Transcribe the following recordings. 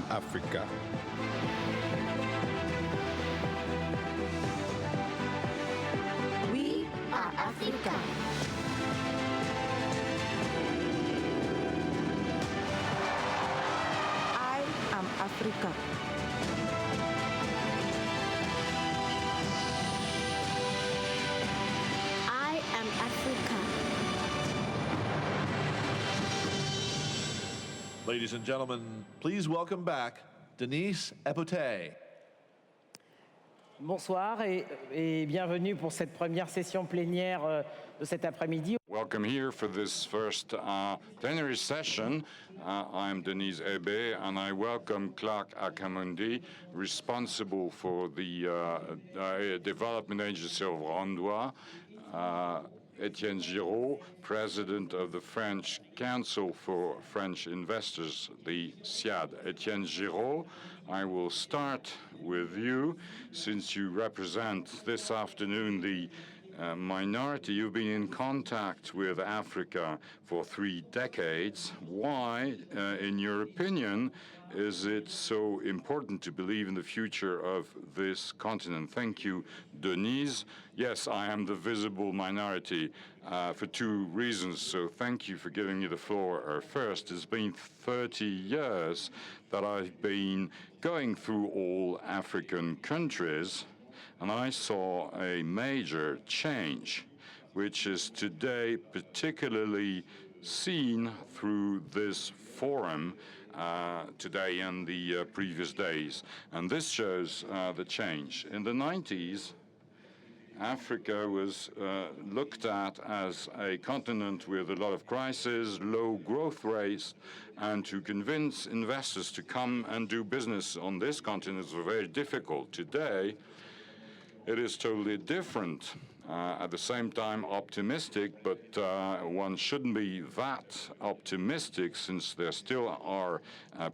Africa. We are Africa. I am Africa. I am Africa. Ladies and gentlemen, please welcome back Denise EPOTE. Bonsoir et bienvenue pour cette première session plénière de cet après-midi. Welcome here for this first plenary session. I'm Denise EPOTE, and I welcome Clark AKAMANZI, responsible for the Development Agency of Rwanda, Etienne, President of the French Council for French Investors, the CIAN. Etienne, I will start with you, since you represent this afternoon the minority. You've been in contact with Africa for 3 decades. Why, in your opinion, is it so important to believe in the future of this continent? Thank you, Denise. Yes, I am the visible minority for 2 reasons, so thank you for giving me the floor. First, it's been 30 years that I've been going through all African countries, and I saw a major change, which is today particularly seen through this forum today and the previous days. And this shows the change. In the 90s, Africa was looked at as a continent with a lot of crises, low growth rates, and to convince investors to come and do business on this continent was very difficult. Today, it is totally different. At the same time, optimistic, but one shouldn't be that optimistic, since there still are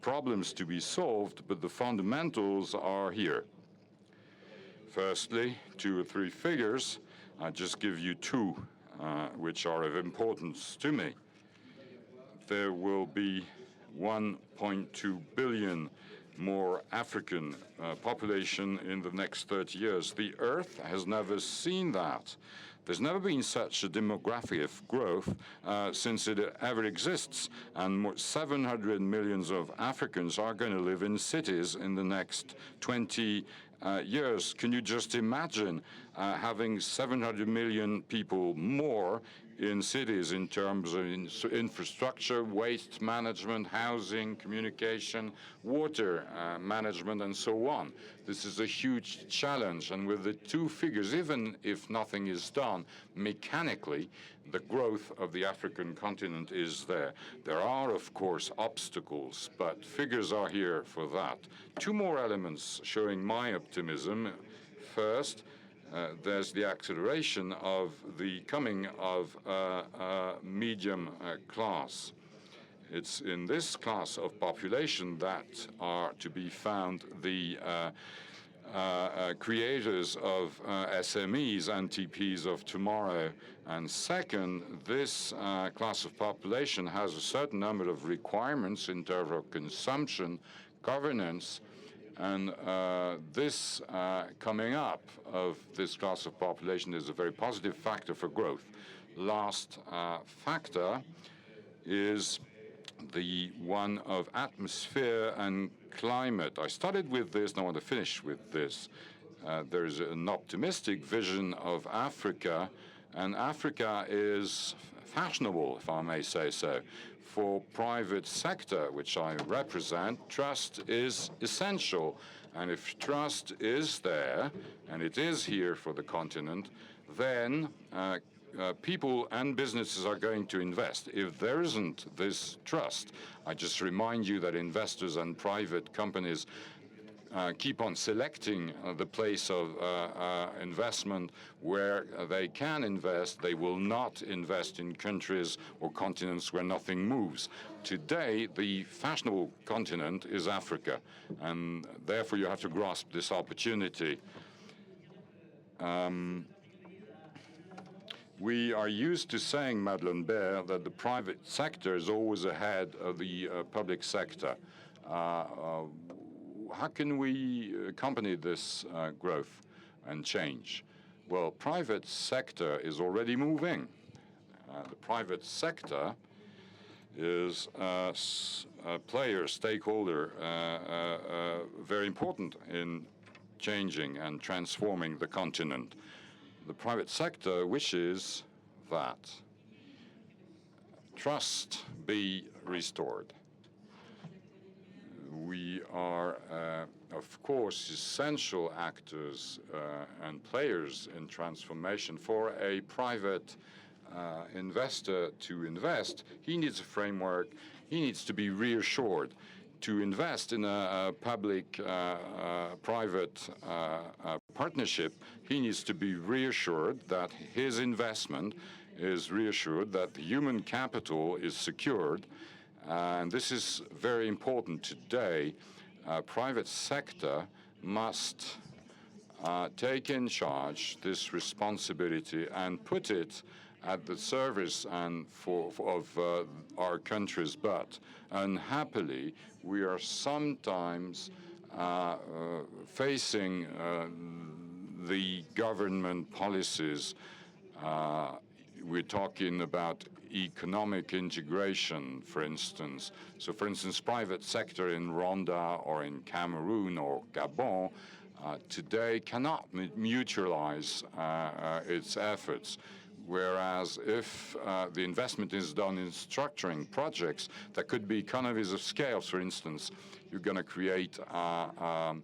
problems to be solved, but the fundamentals are here. Firstly, 2 or 3 figures. I just give you 2, which are of importance to me. There will be 1.2 billion more African population in the next 30 years. The Earth has never seen that. There's never been such a demographic of growth since it ever exists, and 700 million of Africans are going to live in cities in the next 20 years. Can you just imagine having 700 million people more in cities in terms of infrastructure, waste management, housing, communication, water management, and so on? This is a huge challenge, and with the 2 figures, even if nothing is done, mechanically, the growth of the African continent is there. There are, of course, obstacles, but figures are here for that. 2 more elements showing my optimism. First, there's the acceleration of the coming of medium class. It's in this class of population that are to be found the creators of SMEs and TPs of tomorrow. And second, this class of population has a certain number of requirements in terms of consumption, governance, and this coming up of this class of population is a very positive factor for growth. Last factor is the one of atmosphere and climate. I started with this, and I want to finish with this. There's an optimistic vision of Africa, and Africa is fashionable, if I may say so. For private sector, which I represent, trust is essential. And if trust is there, and it is here for the continent, then people and businesses are going to invest. If there isn't this trust, I just remind you that investors and private companies keep on selecting the place of investment where they can invest. They will not invest in countries or continents where nothing moves. Today, the fashionable continent is Africa, and therefore you have to grasp this opportunity. We are used to saying, Madeleine, that the private sector is always ahead of the public sector. how can we accompany this growth and change? Well, private sector is already moving. The private sector is a player, stakeholder, very important in changing and transforming the continent. The private sector wishes that trust be restored. We are, of course, essential actors and players in transformation. For a private investor to invest, he needs a framework, he needs to be reassured. To invest in a public-private partnership, he needs to be reassured that his investment is reassured, that the human capital is secured. And this is very important today. Private sector must take in charge this responsibility and put it at the service and of our countries. But unhappily, we are sometimes facing the government policies. We're talking about economic integration, for instance. So, for instance, private sector in Rwanda or in Cameroon or Gabon today cannot mutualize its efforts. Whereas if the investment is done in structuring projects, there could be economies of scale. For instance, you're going to create a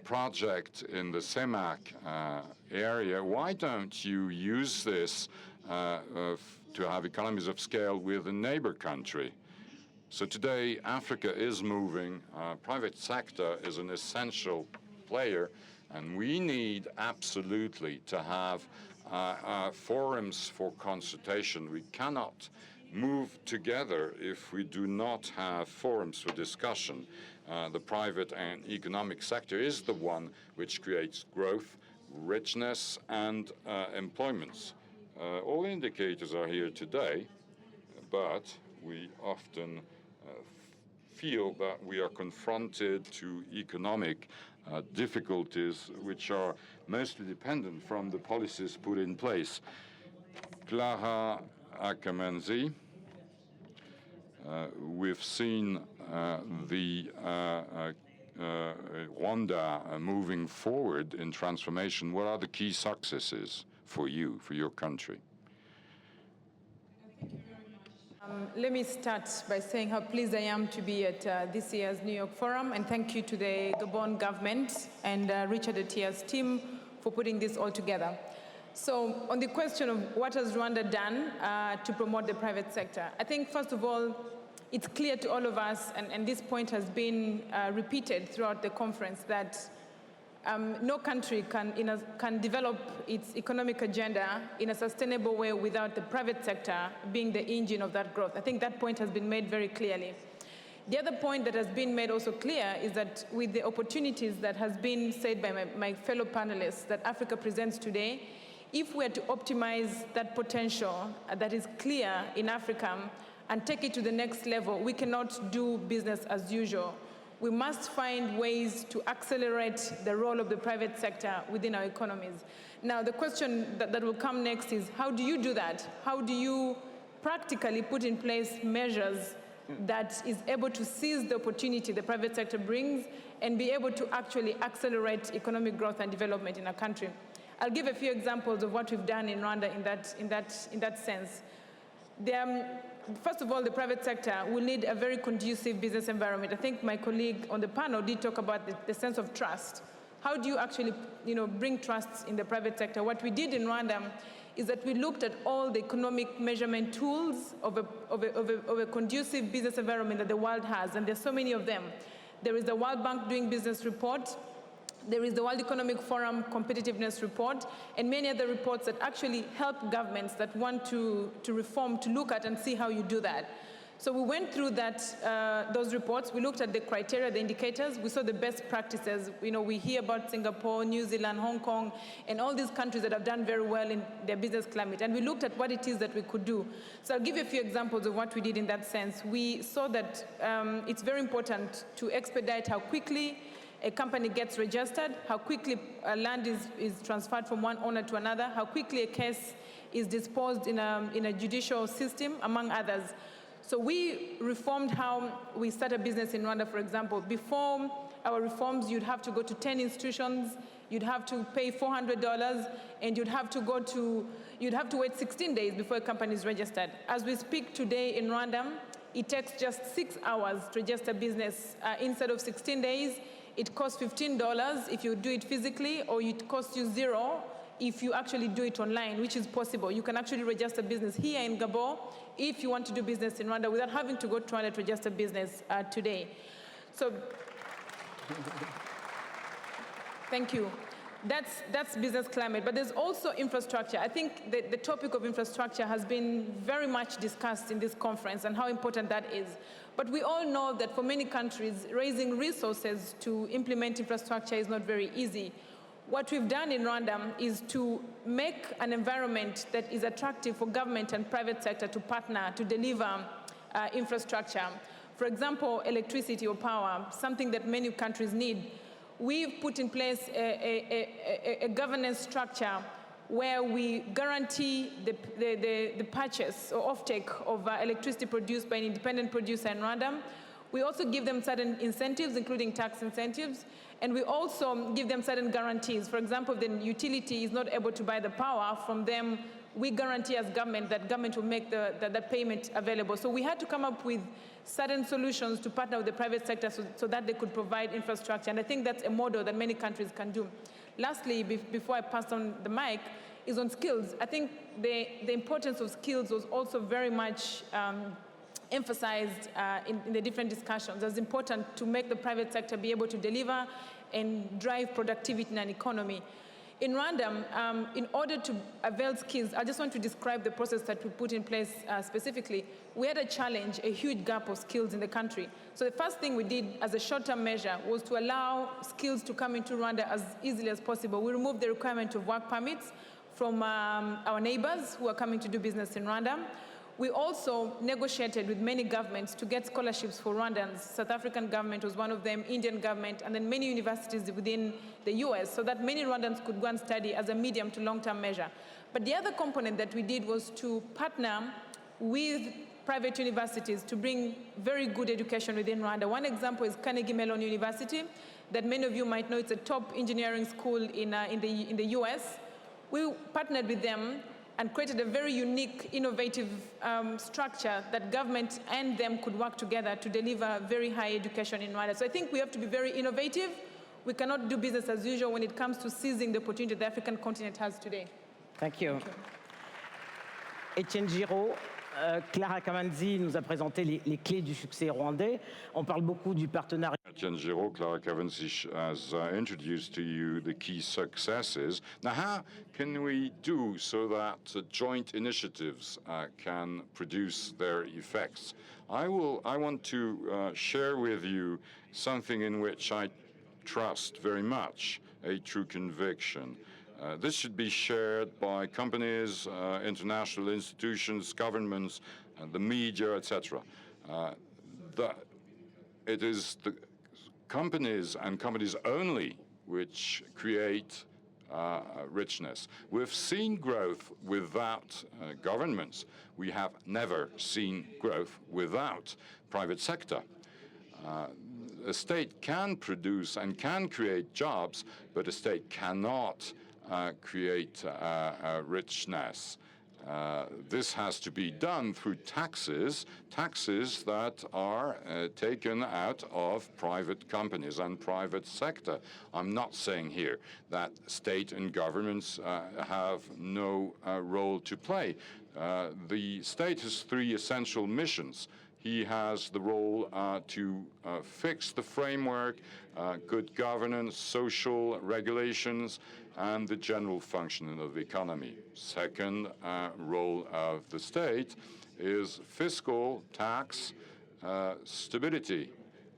project in the CEMAC area. Why don't you use this to have economies of scale with a neighbor country? So today, Africa is moving. Private sector is an essential player, and we need absolutely to have forums for consultation. We cannot move together if we do not have forums for discussion. The private and economic sector is the one which creates growth, richness, and employments. All indicators are here today, but we often feel that we are confronted to economic difficulties which are mostly dependent from the policies put in place. Clare, AKAMANZI, we've seen the Rwanda moving forward in transformation. What are the key successes for you, for your country? Let me start by saying how pleased I am to be at this year's New York Forum, and thank you to the Gabon government and Richard Etienne's team for putting this all together. So on the question of what has Rwanda done to promote the private sector, I think first of all, it's clear to all of us, and this point has been repeated throughout the conference, that no country can develop its economic agenda in a sustainable way without the private sector being the engine of that growth. I think that point has been made very clearly. The other point that has been made also clear is that with the opportunities that has been said by my fellow panelists that Africa presents today, if we are to optimize that potential that is clear in Africa and take it to the next level, we cannot do business as usual. We must find ways to accelerate the role of the private sector within our economies. Now, the question that will come next is, how do you do that? How do you practically put in place measures that is able to seize the opportunity the private sector brings and be able to actually accelerate economic growth and development in our country? I'll give a few examples of what we've done in Rwanda in that sense. First of all, the private sector will need a very conducive business environment. I think my colleague on the panel did talk about the sense of trust. How do you actually bring trust in the private sector? What we did in Rwanda is that we looked at all the economic measurement tools of a conducive business environment that the world has, and there's so many of them. There is the World Bank Doing Business report. There is the World Economic Forum Competitiveness Report, and many other reports that actually help governments that want to reform to look at and see how you do that. So we went through those reports. We looked at the criteria, the indicators. We saw the best practices. We hear about Singapore, New Zealand, Hong Kong, and all these countries that have done very well in their business climate. And we looked at what it is that we could do. So I'll give you a few examples of what we did in that sense. We saw that it's very important to expedite how quickly a company gets registered, how quickly land is transferred from one owner to another, how quickly a case is disposed in a judicial system, among others. So we reformed how we start a business in Rwanda, for example. Before our reforms, you'd have to go to 10 institutions, you'd have to pay $400, and you'd have to wait 16 days before a company is registered. As we speak today in Rwanda, it takes just 6 hours to register a business. Instead of 16 days, it costs $15 if you do it physically, or it costs you $0 if you actually do it online, which is possible. You can actually register business here in Gabon if you want to do business in Rwanda without having to go to Rwanda to register business today. So, thank you. That's business climate, but there's also infrastructure. I think the topic of infrastructure has been very much discussed in this conference and how important that is. But we all know that for many countries, raising resources to implement infrastructure is not very easy. What we've done in Rwanda is to make an environment that is attractive for government and private sector to partner to deliver infrastructure. For example, electricity or power, something that many countries need. We've put in place a governance structure where we guarantee the purchase or offtake of electricity produced by an independent producer in Rwanda. We also give them certain incentives, including tax incentives, and we also give them certain guarantees. For example, if the utility is not able to buy the power from them, we guarantee as government that government will make the payment available. So we had to come up with certain solutions to partner with the private sector so that they could provide infrastructure. And I think that's a model that many countries can do. Lastly, before I pass on the mic, is on skills. I think the importance of skills was also very much emphasized in the different discussions as important to make the private sector be able to deliver and drive productivity in an economy. In Rwanda, in order to avail skills, I just want to describe the process that we put in place specifically. We had a challenge, a huge gap of skills in the country. So the first thing we did as a short-term measure was to allow skills to come into Rwanda as easily as possible. We removed the requirement of work permits from our neighbors who are coming to do business in Rwanda. We also negotiated with many governments to get scholarships for Rwandans. South African government was one of them, Indian government, and then many universities within the US, so that many Rwandans could go and study as a medium to long-term measure. But the other component that we did was to partner with private universities to bring very good education within Rwanda. One example is Carnegie Mellon University, that many of you might know. It's a top engineering school in the US. We partnered with them and created a very unique, innovative structure that government and them could work together to deliver very high education in Rwanda. So I think we have to be very innovative. We cannot do business as usual when it comes to seizing the opportunity the African continent has today. Thank you. Etienne GIROS, Clare AKAMANZI nous a présenté les clés du succès rwandais. On parle beaucoup du partenariat. Etienne GIROS, Clare AKAMANZI has introduced to you the key successes. Now, how can we do so that joint initiatives can produce their effects? I want to share with you something in which I trust very much, a true conviction. This should be shared by companies, international institutions, governments, the media, etc. It is the companies and companies only which create richness. We've seen growth without governments. We have never seen growth without private sector. A state can produce and can create jobs, but a state cannot create richness. This has to be done through taxes that are taken out of private companies and private sector. I'm not saying here that state and governments have no role to play. The state has three essential missions. He has the role to fix the framework, good governance, social regulations, and the general functioning of the economy. Second role of the state is fiscal tax stability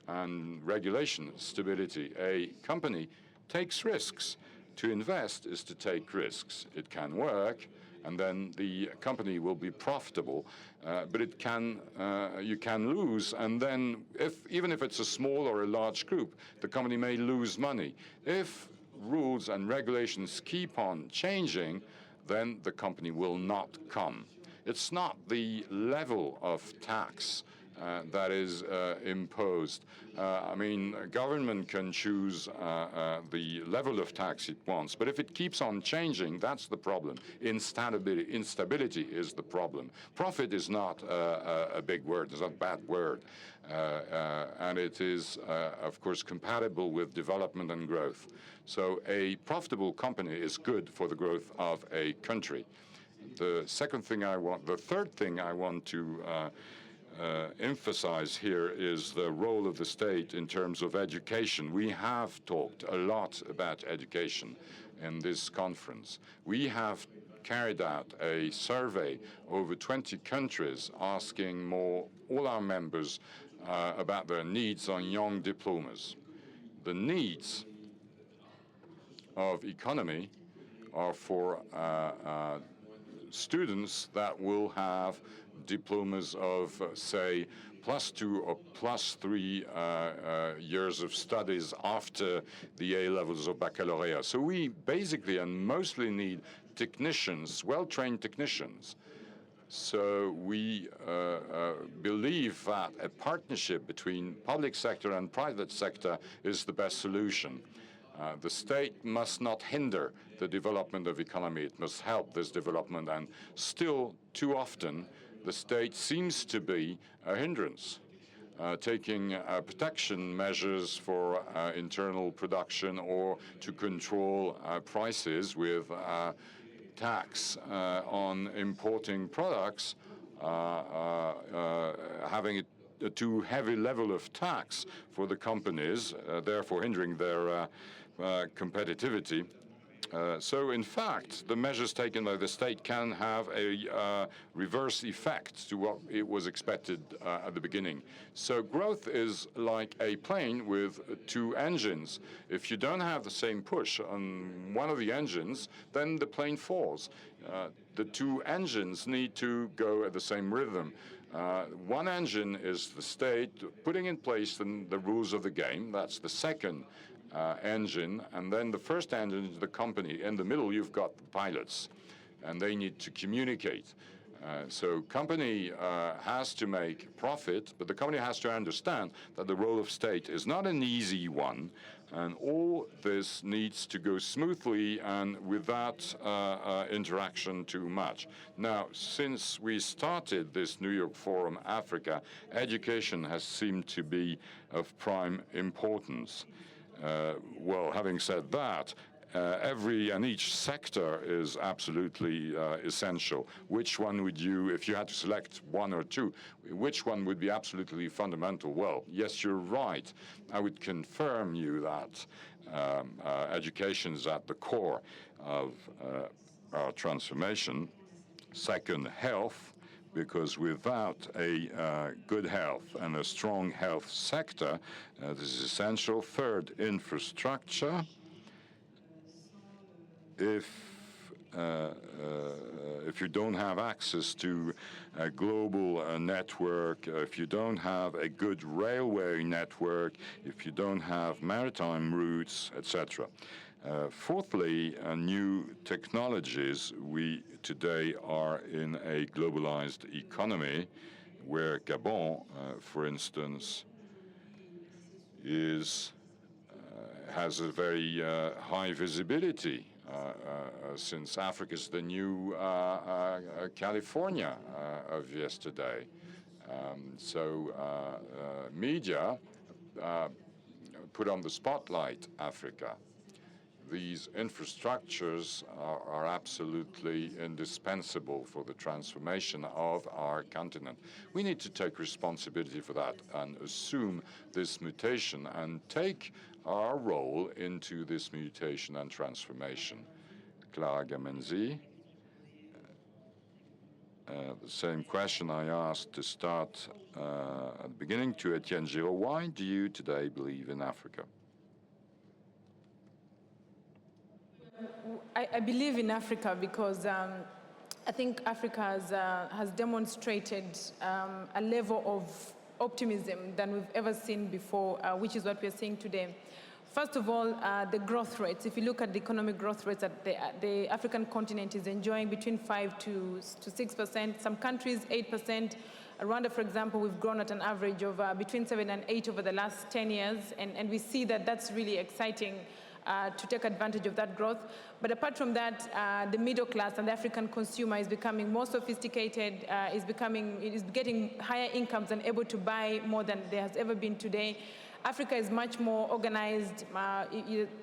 and regulation stability. A company takes risks. To invest is to take risks. It can work, and then the company will be profitable, but it can, you can lose, and then even if it's a small or a large group, the company may lose money. If rules and regulations keep on changing, then the company will not come. It's not the level of tax that is imposed. I mean, government can choose the level of tax it wants, but if it keeps on changing, that's the problem. Instability is the problem. Profit is not a big word, it's not a bad word. And it is, of course, compatible with development and growth. So a profitable company is good for the growth of a country. The third thing I want to emphasize here is the role of the state in terms of education. We have talked a lot about education in this conference. We have carried out a survey over 20 countries asking all our members about their needs on young diplomas. The needs of economy are for students that will have diplomas of, say, +2 or +3 years of studies after the A-levels or baccalaureate. So we basically and mostly need technicians, well-trained technicians. So we believe that a partnership between public sector and private sector is the best solution. The state must not hinder the development of economy. It must help this development. And still, too often, the state seems to be a hindrance, taking protection measures for internal production or to control prices with tax on importing products, having a too heavy level of tax for the companies, therefore hindering their competitivity. So, in fact, the measures taken by the state can have a reverse effect to what it was expected at the beginning. So growth is like a plane with two engines. If you don't have the same push on one of the engines, then the plane falls. The two engines need to go at the same rhythm. One engine is the state putting in place the rules of the game. That's the second engine, and then the first engine is the company. In the middle, you've got the pilots, and they need to communicate. So company has to make profit, but the company has to understand that the role of state is not an easy one, and all this needs to go smoothly and without interaction too much. Now, since we started this New York Forum Africa, education has seemed to be of prime importance. Well, having said that, every and each sector is absolutely essential. Which one would you, if you had to select one or two, which one would be absolutely fundamental? Well, yes, you're right. I would confirm you that education is at the core of our transformation. Second, health, because without a good health and a strong health sector, this is essential. Third, infrastructure. If you don't have access to a global network, if you don't have a good railway network, if you don't have maritime routes, etc. Fourthly, new technologies. We today are in a globalized economy where Gabon, for instance, has a very high visibility since Africa is the new California of yesterday. So media put on the spotlight Africa. These infrastructures are absolutely indispensable for the transformation of our continent. We need to take responsibility for that and assume this mutation and take our role into this mutation and transformation. Clare AKAMANZI. the same question I asked to start at the beginning to Etienne GIROS. Why do you today believe in Africa? I believe in Africa because I think Africa has demonstrated a level of optimism than we've ever seen before, which is what we're seeing today. First of all, the growth rates. If you look at the economic growth rates that the African continent is enjoying, between 5 to 6%, some countries 8%. Rwanda, for example, we've grown at an average of between 7 and 8 over the last 10 years, and we see that that's really exciting to take advantage of that growth. But apart from that, the middle class and the African consumer is becoming more sophisticated, is getting higher incomes and able to buy more than there has ever been today. Africa is much more organized.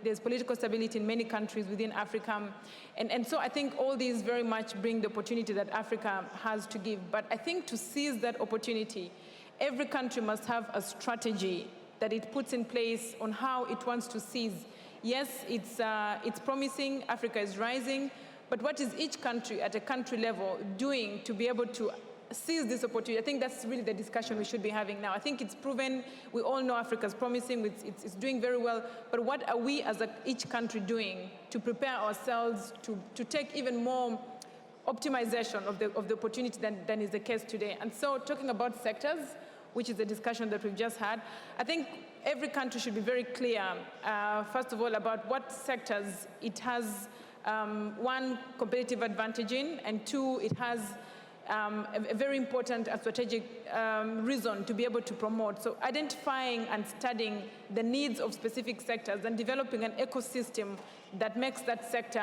There's political stability in many countries within Africa. And so I think all these very much bring the opportunity that Africa has to give. But I think to seize that opportunity, every country must have a strategy that it puts in place on how it wants to seize. Yes, it's promising, Africa is rising, but what is each country at a country level doing to be able to seize this opportunity? I think that's really the discussion we should be having now. I think it's proven, we all know Africa's promising, it's doing very well, but what are we as each country doing to prepare ourselves to take even more optimization of the opportunity than is the case today? And so talking about sectors, which is the discussion that we've just had, I think every country should be very clear, first of all, about what sectors it has, one, competitive advantage in, and two, it has a very important and strategic reason to be able to promote. So identifying and studying the needs of specific sectors and developing an ecosystem that makes that sector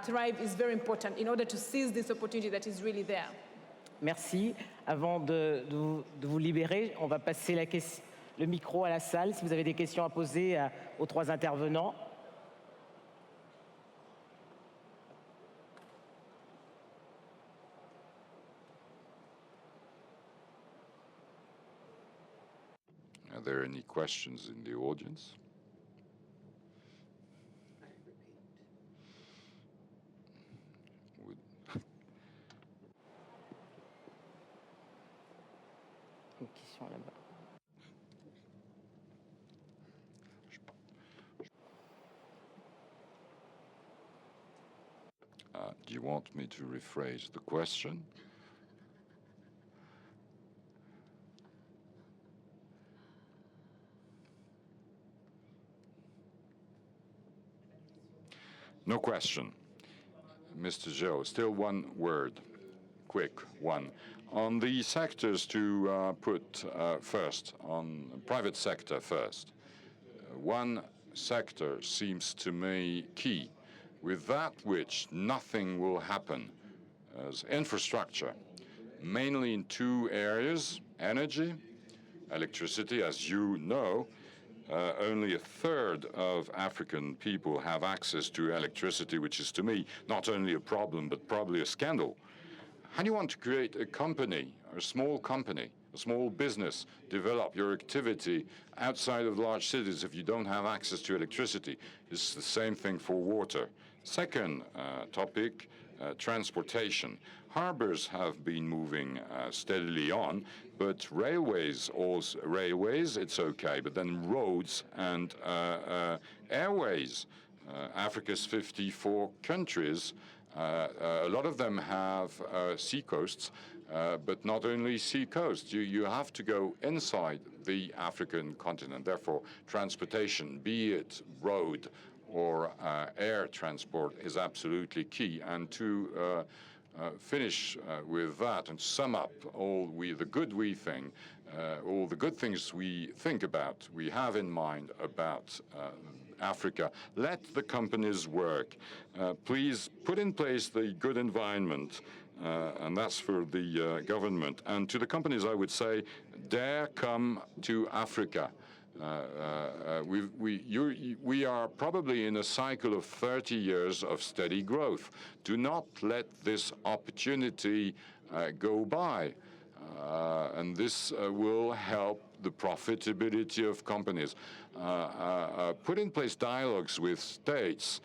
thrive is very important in order to seize this opportunity that is really there. Merci. Avant de vous libérer, on va passer le micro à la salle. Si vous avez des questions à poser aux trois intervenants. Are there any questions in the audience? Une question là-bas. Do you want me to rephrase the question? No question. Mr. Joe, still one word, quick one. On the sectors to put first, on private sector first, one sector seems to me key, with that which nothing will happen as infrastructure, mainly in two areas, energy, electricity, as you know. Only a third of African people have access to electricity, which is to me not only a problem, but probably a scandal. How do you want to create a company, a small business, develop your activity outside of large cities if you don't have access to electricity? It's the same thing for water. Second topic, transportation. Harbors have been moving steadily on, but railways, it's okay, but then roads and airways. Africa's 54 countries, a lot of them have sea coasts, but not only sea coasts. You have to go inside the African continent. Therefore, transportation, be it road or air transport, is absolutely key. And to finish with that and sum up all the good things we think about, we have in mind about Africa. Let the companies work. Please put in place the good environment, and that's for the government. And to the companies, I would say, dare come to Africa. We are probably in a cycle of 30 years of steady growth. Do not let this opportunity go by. And this will help the profitability of companies. Put in place dialogues with states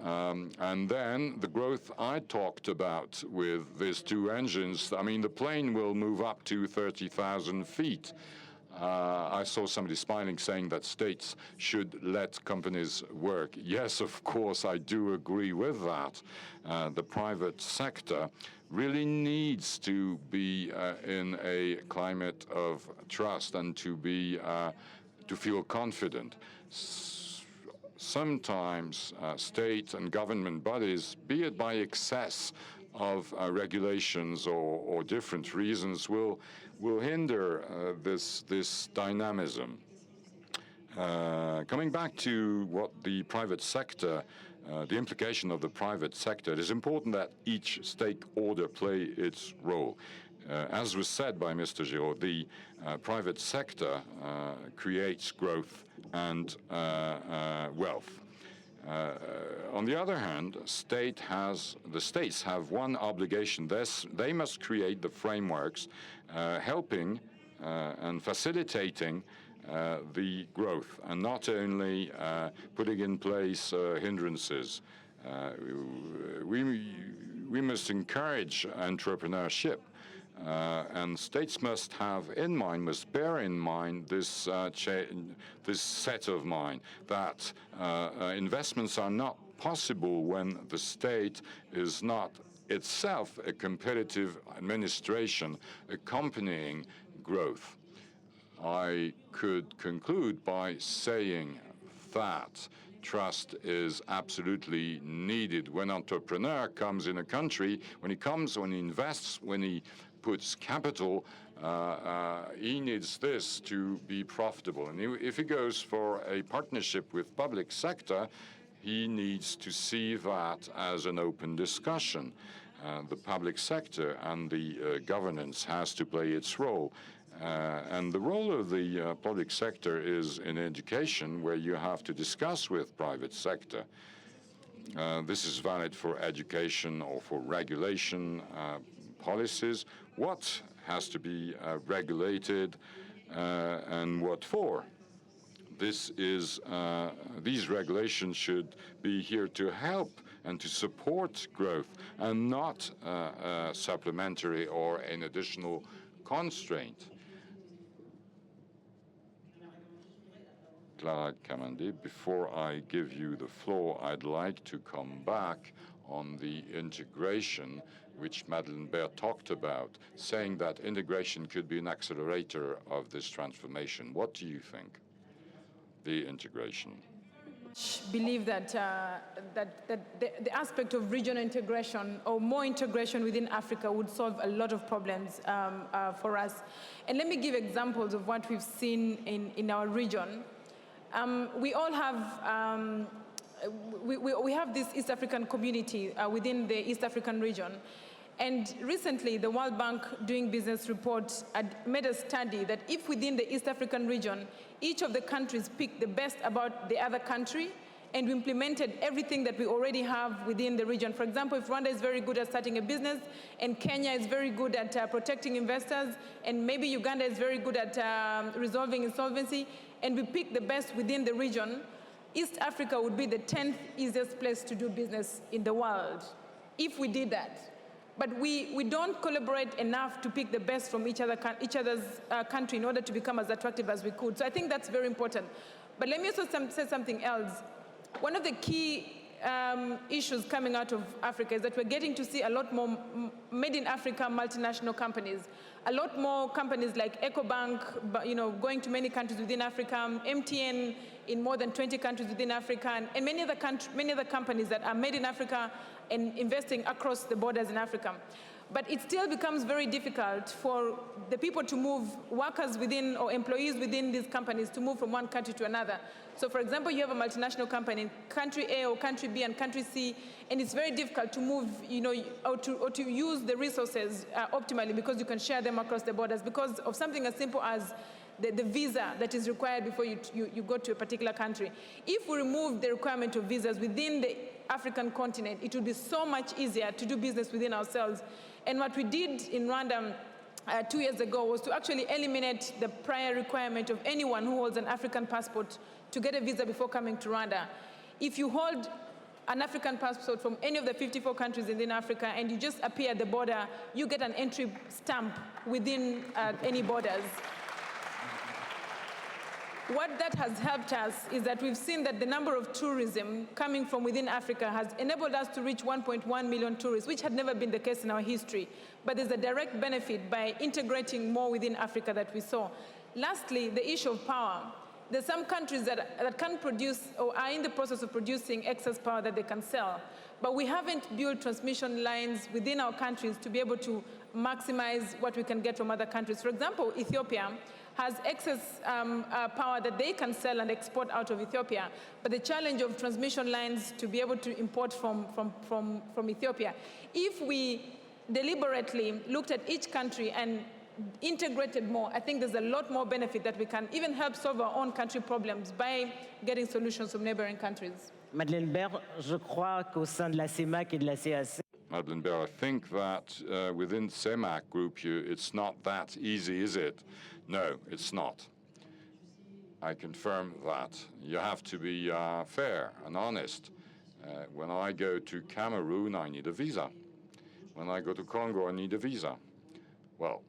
And then the growth I talked about with these two engines, I mean, the plane will move up to 30,000 feet. I saw somebody smiling, saying that states should let companies work. Yes, of course, I do agree with that. The private sector really needs to be in a climate of trust and to feel confident. Sometimes state and government bodies, be it by excess of regulations or different reasons, will hinder this dynamism. Coming back to what the private sector, the implication of the private sector, it is important that each stakeholder play its role. As was said by Mr. Giraud, the private sector creates growth and wealth. On the other hand, the states have one obligation. They must create the frameworks helping and facilitating the growth, and not only putting in place hindrances. We must encourage entrepreneurship. And states must bear in mind this set of mind, that investments are not possible when the state is not itself a competitive administration accompanying growth. I could conclude by saying that trust is absolutely needed. When an entrepreneur comes in a country, when he invests, when he puts capital, he needs this to be profitable. And if he goes for a partnership with public sector, he needs to see that as an open discussion. The public sector and the governance has to play its role. And the role of the public sector is in education, where you have to discuss with private sector. This is valid for education or for regulation policies. What has to be regulated and what for? These regulations should be here to help and to support growth, and not supplementary or an additional constraint. Clare AKAMANZI, before I give you the floor, I'd like to come back on the integration which Madeleine talked about, saying that integration could be an accelerator of this transformation. What do you think? The integration. Believe that the aspect of regional integration or more integration within Africa would solve a lot of problems for us. And let me give examples of what we've seen in our region. We all have we have this East African community within the East African region. And recently, the World Bank Doing Business report had made a study that if within the East African region, each of the countries picked the best about the other country, and we implemented everything that we already have within the region. For example, if Rwanda is very good at starting a business, and Kenya is very good at protecting investors, and maybe Uganda is very good at resolving insolvency, and we pick the best within the region, East Africa would be the 10th easiest place to do business in the world, if we did that. But we don't collaborate enough to pick the best from each other's country in order to become as attractive as we could. So I think that's very important. But let me also say something else. One of the key issues coming out of Africa is that we're getting to see a lot more made in Africa multinational companies. A lot more companies like EcoBank, going to many countries within Africa, MTN in more than 20 countries within Africa, and many other companies that are made in Africa and investing across the borders in Africa. But it still becomes very difficult for the people to move, workers within or employees within these companies to move from one country to another. So for example, you have a multinational company in country A or country B and country C, and it's very difficult to move, or to use the resources optimally, because you can share them across the borders because of something as simple as the visa that is required before you go to a particular country. If we remove the requirement of visas within the African continent, it would be so much easier to do business within ourselves. And what we did in Rwanda 2 years ago was to actually eliminate the prior requirement of anyone who holds an African passport to get a visa before coming to Rwanda. If you hold an African passport from any of the 54 countries within Africa, and you just appear at the border, you get an entry stamp within any borders. What that has helped us is that we've seen that the number of tourism coming from within Africa has enabled us to reach 1.1 million tourists, which had never been the case in our history. But there's a direct benefit by integrating more within Africa that we saw. Lastly, the issue of power. There's some countries that can produce or are in the process of producing excess power that they can sell. But we haven't built transmission lines within our countries to be able to maximize what we can get from other countries. For example, Ethiopia has excess power that they can sell and export out of Ethiopia. But the challenge of transmission lines to be able to import from Ethiopia, if we deliberately looked at each country and integrated more, I think there's a lot more benefit that we can even help solve our own country problems by getting solutions from neighboring countries. Madeleine BERRE, je crois qu'au sein de la CEMAC et de la CAC, Madeleine BERRE, I think that within CEMAC group, it's not that easy, is it? No, it's not. I confirm that. You have to be fair and honest. When I go to Cameroon, I need a visa. When I go to Congo, I need a visa. Well,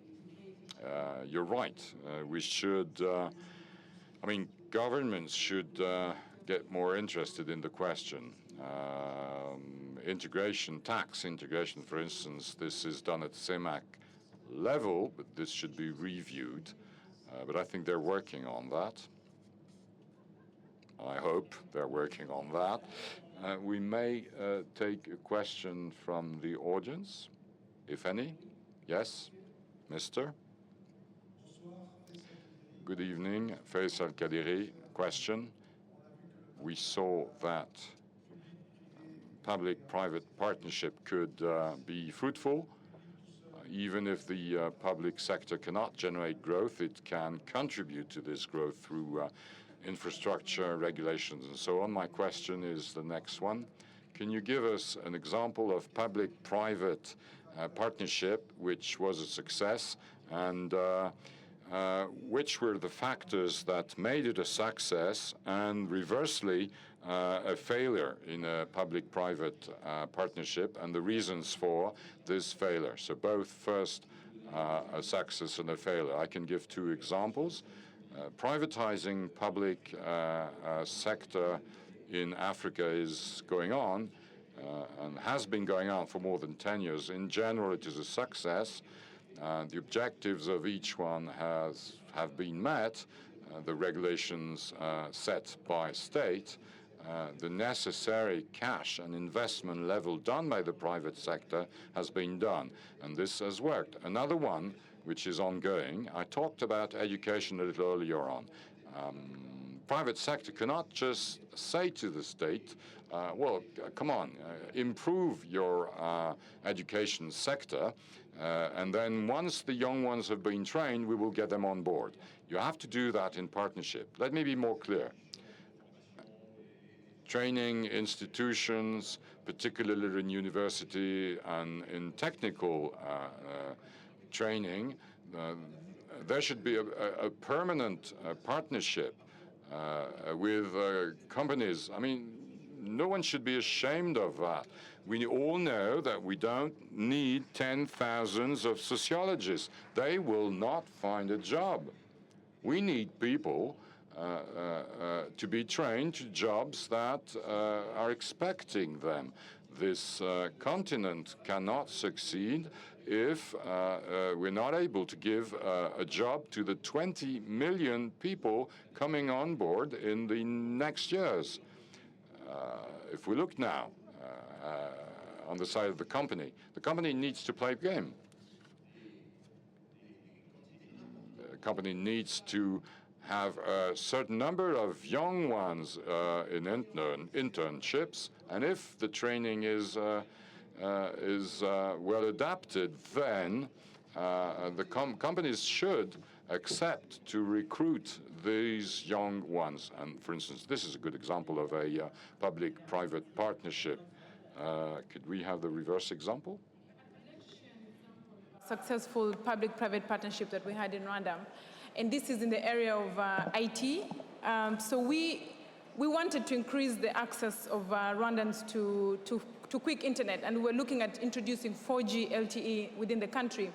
you're right. We should, I mean, governments should get more interested in the question. Integration, tax integration, for instance, this is done at CEMAC level, but this should be reviewed. But I think they're working on that. I hope they're working on that. We may take a question from the audience, if any. Yes, Mr. Good evening, Faisal Kadiri. Question. We saw that public-private partnership could be fruitful. Even if the public sector cannot generate growth, it can contribute to this growth through infrastructure, regulations, and so on. My question is the next one. Can you give us an example of public-private partnership which was a success, and which were the factors that made it a success, and reversely, a failure in a public-private partnership, and the reasons for this failure? So both first a success and a failure. I can give two examples. Privatizing public sector in Africa is going on and has been going on for more than 10 years. In general, it is a success. The objectives of each one have been met. The regulations set by state. The necessary cash and investment level done by the private sector has been done, and this has worked. Another one, which is ongoing, I talked about education a little earlier on. Private sector cannot just say to the state, well, come on, improve your education sector, and then once the young ones have been trained, we will get them on board. You have to do that in partnership. Let me be more clear. Training institutions, particularly in university and in technical training, there should be a permanent partnership with companies. I mean, no one should be ashamed of that. We all know that we don't need 10,000s of sociologists. They will not find a job. We need people to be trained to jobs that are expecting them. This continent cannot succeed if we're not able to give a job to the 20 million people coming on board in the next years. If we look now on the side of the company needs to play the game. The company needs to have a certain number of young ones in internships, and if the training is well adapted, then the companies should accept to recruit these young ones. And for instance, this is a good example of a public-private partnership. Could we have the reverse example? Successful public-private partnership that we had in Rwanda. And this is in the area of IT. So we we wanted to increase the access of Rwandans to quick internet, and we were looking at introducing 4G LTE within the country.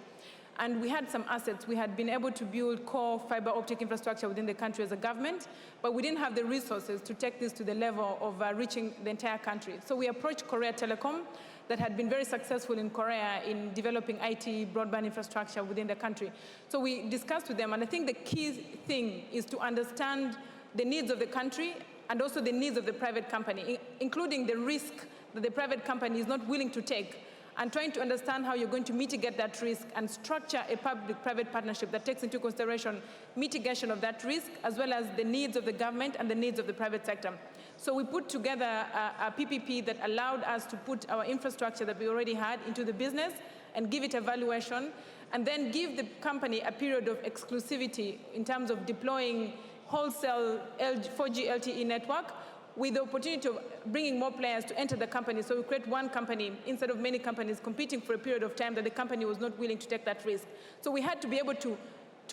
And we had some assets. We had been able to build core fiber optic infrastructure within the country as a government, but we didn't have the resources to take this to the level of reaching the entire country. So we approached Korea Telecom, that had been very successful in Korea in developing IT broadband infrastructure within the country. So we discussed with them, and I think the key thing is to understand the needs of the country and also the needs of the private company, including the risk that the private company is not willing to take, and trying to understand how you're going to mitigate that risk and structure a public-private partnership that takes into consideration mitigation of that risk, as well as the needs of the government and the needs of the private sector. So we put together a PPP that allowed us to put our infrastructure that we already had into the business and give it a valuation, and then give the company a period of exclusivity in terms of deploying wholesale 4G LTE network, with the opportunity of bringing more players to enter the company. So we create one company instead of many companies competing for a period of time that the company was not willing to take that risk. So we had to be able to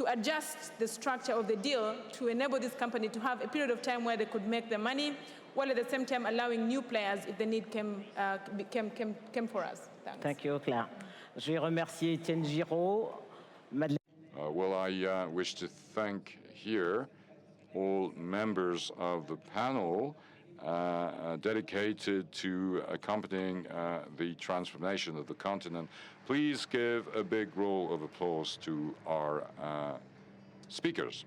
adjust the structure of the deal to enable this company to have a period of time where they could make their money, while at the same time allowing new players if the need came for us. Thanks. Thank you, Claire. Je vais remercier Etienne GIROS, Madeleine. Well, I wish to thank here all members of the panel dedicated to accompanying the transformation of the continent. Please give a big roll of applause to our speakers.